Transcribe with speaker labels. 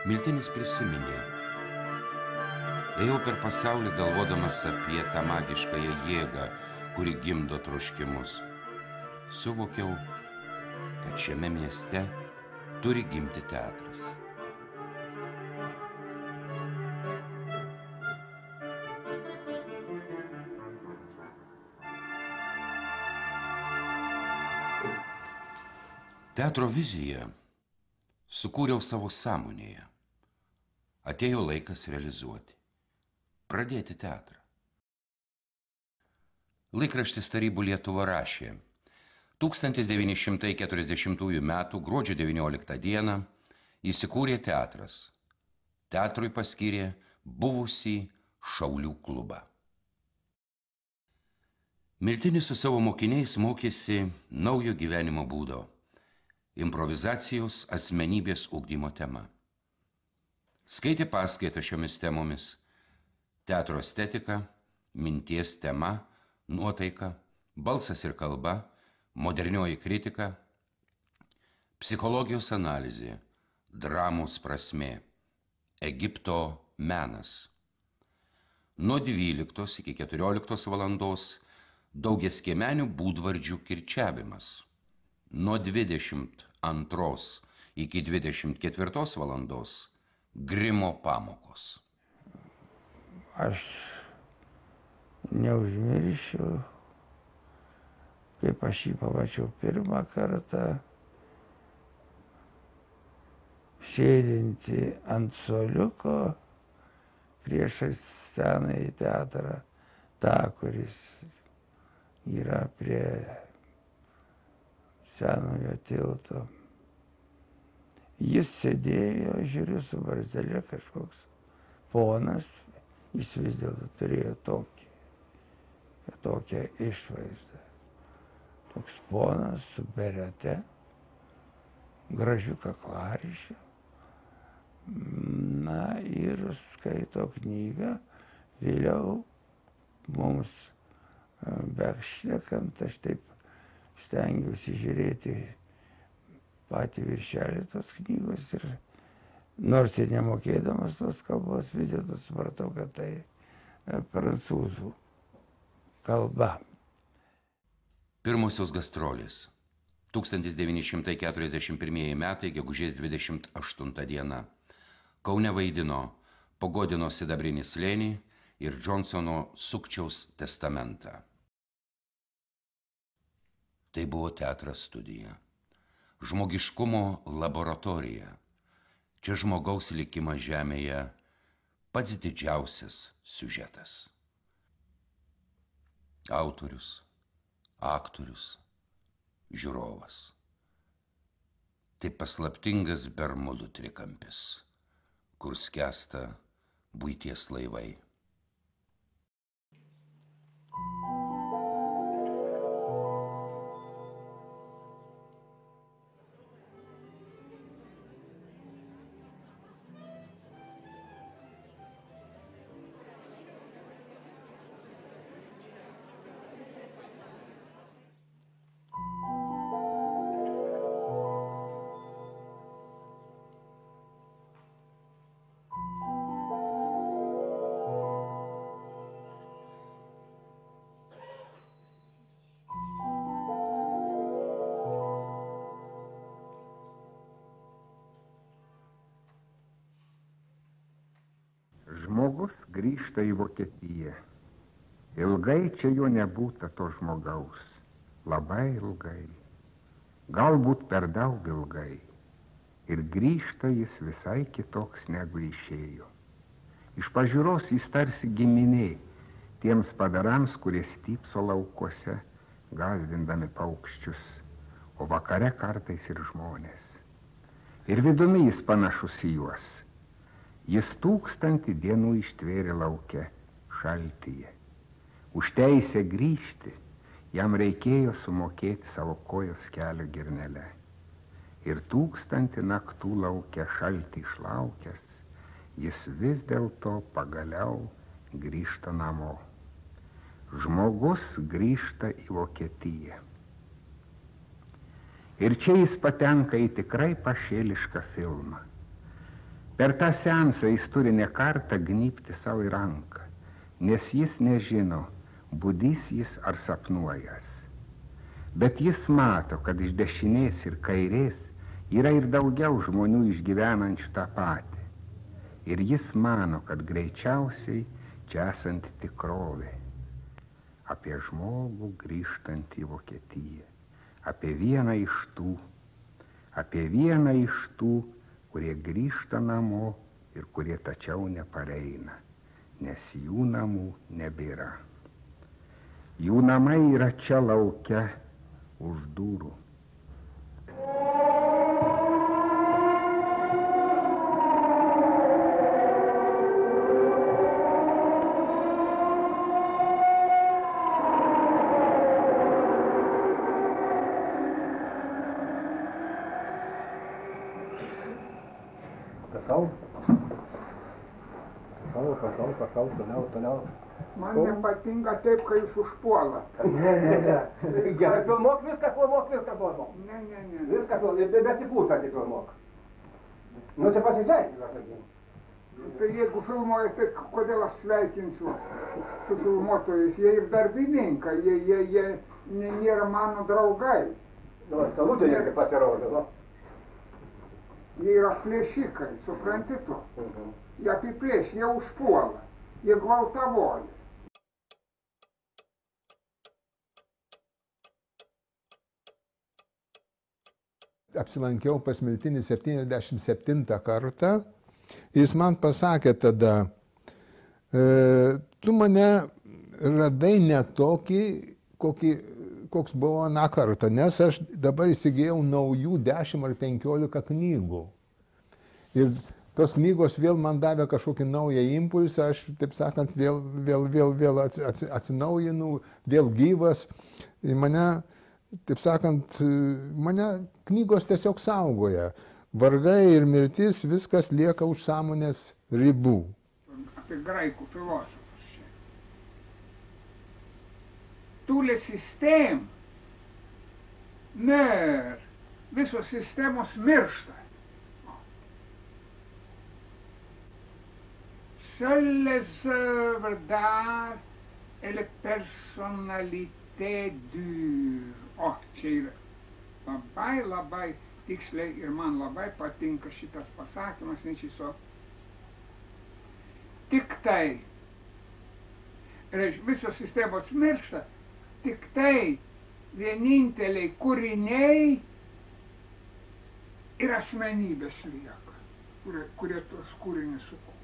Speaker 1: Miltinis prisiminė. Ėjau per pasaulį galvodamas apie tą magiškąją jėgą, kuri gimdo troškimus. Suvokiau, kad šiame mieste turi gimti teatras. Teatro viziją sukūriau savo sąmonėje. Atėjo laikas realizuoti. Pradėti teatrą. Laikraštis Tarybų Lietuva rašė: 1940 metų gruodžio 19 dieną įsikūrė teatras. Teatrui paskyrė buvusį Šaulių klubą. Miltinis su savo mokiniais mokėsi naujo gyvenimo būdo. Improvizacijos asmenybės ugdymo tema. Skaitė paskaitą šiomis temomis: teatro estetika, minties tema, nuotaika, balsas ir kalba, modernioji kritika, psichologijos analizė, dramos prasmė, Egipto menas. Nuo 12 iki 14 valandos daugiaskiemenių būdvardžių kirčiavimas. Nuo 22 iki 24 valandos grimo pamokos.
Speaker 2: Aš neužmiršiu, kaip aš jį pamačiau pirmą kartą, sėdinti ant suoliuko priešais senąjį teatrą, tą, kuris yra prie senojo tilto. Jis sėdėjo, žiūriu, su barzdelė, kažkoks ponas, jis vis dėlto turėjo tokią išvaizdą. Toks ponas su berete, gražiu kaklaryšiu. Na ir skaito knygą. Vėliau mums bešnekant, aš taip stengiausi žiūrėti patį viršelį tos knygos ir nors ir nemokėdamas tos kalbos, vis dėlto supratau, kad tai prancūzų kalba.
Speaker 1: Pirmosios gastrolės. 1941 metai, gegužės 28 diena. Kaune vaidino Pogodino Sidabrinį slėnį ir Džonsono Sukčiaus testamentą. Tai buvo teatras studija, žmogiškumo laboratorija. Čia žmogaus likimas žemėje pats didžiausias siužetas. Autorius, aktorius, žiūrovas. Tai paslaptingas Bermudų trikampis, kur skęsta buities laivai.
Speaker 3: Žmogus grįžta į Vokietiją. Ilgai čia jo nebūta to žmogaus. Labai ilgai. Galbūt per daug ilgai. Ir grįžta jis visai kitoks negu išėjo. Iš pažiūros jis tarsi giminė tiems padarams, kurie stypso laukuose, gąsdindami paukščius, o vakare kartais ir žmonės. Ir vidumi jis panašus į juos. Jis 1000 dienų ištvėrė lauke, šaltyje. Už teisę grįžti jam reikėjo sumokėti savo kojos kelio girnelę. Ir 1000 naktų lauke šaltį išlaukęs, jis vis dėlto pagaliau grįžta namo. Žmogus grįžta į Vokietiją. Ir čia jis patenka į tikrai pašėlišką filmą. Per tą seansą jis turi ne kartą gnybti savo į ranką, nes jis nežino, budys jis ar sapnuojas. Bet jis mato, kad iš dešinės ir kairės yra ir daugiau žmonių išgyvenančių tą patį. Ir jis mano, kad greičiausiai čia esanti tikrovė. Apie žmogų grįžtant į Vokietiją. Apie vieną iš tų, kurie grįžta namo ir kurie tačiau nepareina, nes jų namų nebėra. Jų namai yra čia lauke už durų.
Speaker 4: Prašau, toliau.
Speaker 5: Man nepatinka taip, kai jūs užpuolat.
Speaker 4: Ne. Gerai, filmuok viską.
Speaker 5: Ne.
Speaker 4: Viską filmuok, besipūstantį filmuok. Nu, tai pasisveikinu, aš sakau.
Speaker 5: Tai jeigu filmuoja, tai kodėl aš sveikinsiu su filmuotojais? Jie ir darbininkai, jie nėra mano draugai.
Speaker 4: Nu, salutininkai pasirodo, nu.
Speaker 5: Jie yra plėšikai, supranti tu? Jie apiplėš, jie užpuola, jie gvaltavoja.
Speaker 6: Apsilankiau pas Miltinį 77 kartą ir jis man pasakė tada, tu mane radai ne tokį, koks buvo aną kartą, nes aš dabar įsigijau naujų 10 ar 15 knygų. Ir tos knygos vėl man davė kažkokį naują impulsą, aš, taip sakant, vėl atsinaujinu, vėl gyvas. Ir mane, taip sakant, mane knygos tiesiog saugoja. Vargai ir mirtis, viskas lieka už sąmonės ribų.
Speaker 5: Apie graikų filosofus čia. Tous les systèmes meurent. Visos sistemos miršta. Seules les œuvres d'art et les personnalités durent. O, čia yra labai tiksliai ir man labai patinka šitas pasakymas, nes jis tik tai, visos sistemos miršta, tik tai vieninteliai kūriniai ir asmenybės lieka, kurie tuos kūrinius sukūrė.